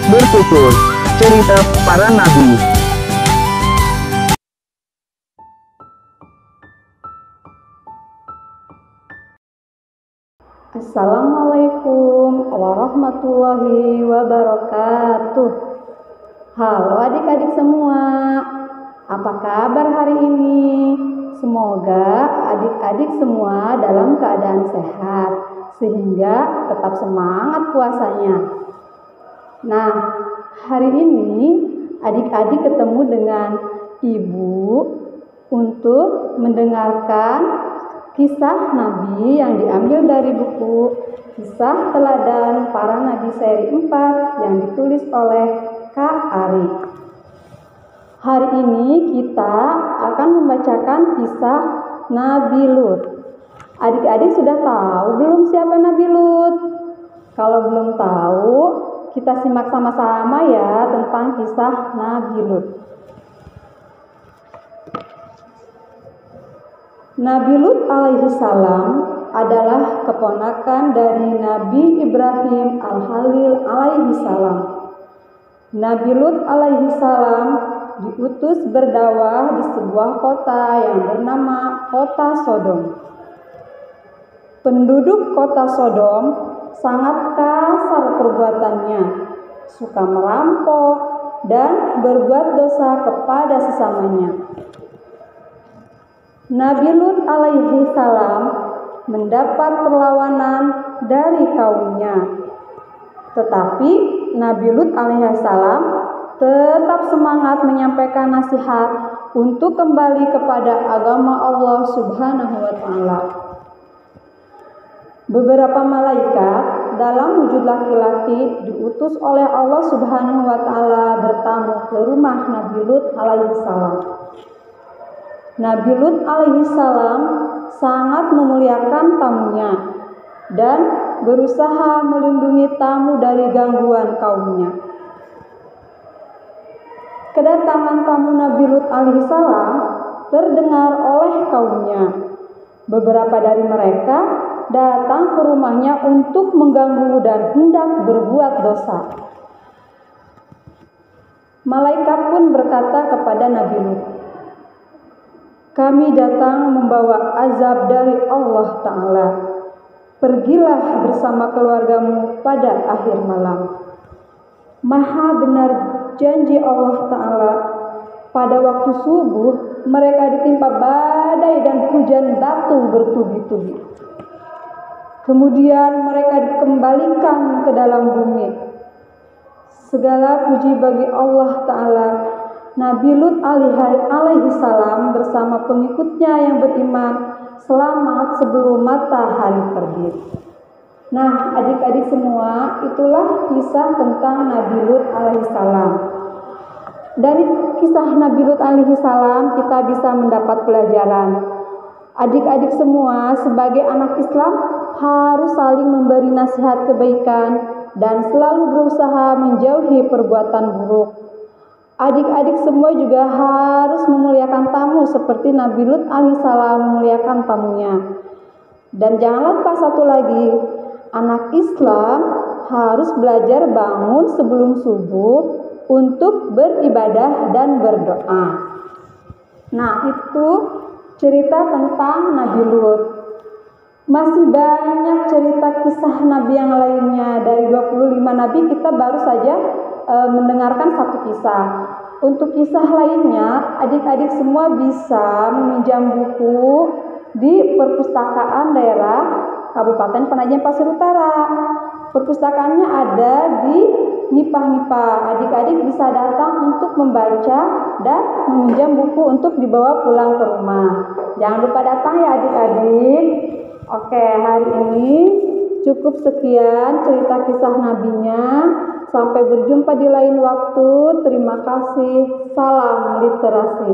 bertutur cerita para nabi. Assalamualaikum warahmatullahi wabarakatuh. Halo adik-adik semua, apa kabar hari ini? Semoga adik-adik semua dalam keadaan sehat, sehingga tetap semangat puasanya. Nah, hari ini adik-adik ketemu dengan ibu untuk mendengarkan kisah Nabi yang diambil dari buku Kisah Teladan Para Nabi seri 4 yang ditulis oleh Kak Ari. Hari ini kita akan membacakan kisah Nabi Lut. Adik-adik sudah tahu belum siapa Nabi Lut? Kalau belum tahu, kita simak sama-sama ya tentang kisah Nabi Lut. Nabi Lut alaihissalam adalah keponakan dari Nabi Ibrahim al-Khalil alaihissalam. Nabi Lut alaihissalam diutus berdakwah di sebuah kota yang bernama Kota Sodom. Penduduk Kota Sodom sangat kasar perbuatannya, suka merampok dan berbuat dosa kepada sesamanya. Nabi Lut alaihissalam mendapat perlawanan dari kaumnya. Tetapi Nabi Lut alaihissalam tetap semangat menyampaikan nasihat untuk kembali kepada agama Allah Subhanahu wa taala. Beberapa malaikat dalam wujud laki-laki diutus oleh Allah Subhanahu wa taala bertamu ke rumah Nabi Lut alaihissalam. Nabi Lut alaihissalam sangat memuliakan tamunya dan berusaha melindungi tamu dari gangguan kaumnya. Kedatangan tamu Nabi Lut alaihissalam terdengar oleh kaumnya. Beberapa dari mereka datang ke rumahnya untuk mengganggu dan hendak berbuat dosa. Malaikat pun berkata kepada Nabi Lut, "Kami datang membawa azab dari Allah Ta'ala. Pergilah bersama keluargamu pada akhir malam. Maha benar janji Allah Ta'ala. Pada waktu subuh mereka ditimpa badai dan hujan batu bertubi-tubi. Kemudian mereka dikembalikan ke dalam bumi. Segala puji bagi Allah Ta'ala. Nabi Lut alaihissalam bersama pengikutnya yang beriman selamat sebelum matahari terbit." Nah, adik-adik semua, itulah kisah tentang Nabi Lut alaihissalam. Dari kisah Nabi Lut alaihissalam kita bisa mendapat pelajaran. Adik-adik semua sebagai anak Islam harus saling memberi nasihat kebaikan dan selalu berusaha menjauhi perbuatan buruk. Adik-adik semua juga harus memuliakan tamu seperti Nabi Lut alaihissalam memuliakan tamunya. Dan jangan lupa satu lagi, anak Islam harus belajar bangun sebelum subuh untuk beribadah dan berdoa. Nah, itu cerita tentang Nabi Lut. Masih banyak cerita kisah Nabi yang lainnya. Dari 25 Nabi kita baru saja mendengarkan satu kisah. Untuk kisah lainnya, adik-adik semua bisa meminjam buku di perpustakaan daerah Kabupaten Penajam Pasir Utara. Perpustakaannya ada di Nipah-Nipah. Adik-adik bisa datang untuk membaca dan meminjam buku untuk dibawa pulang ke rumah. Jangan lupa datang ya adik-adik. Oke, hari ini cukup sekian cerita kisah nabinya. Sampai berjumpa di lain waktu. Terima kasih. Salam literasi.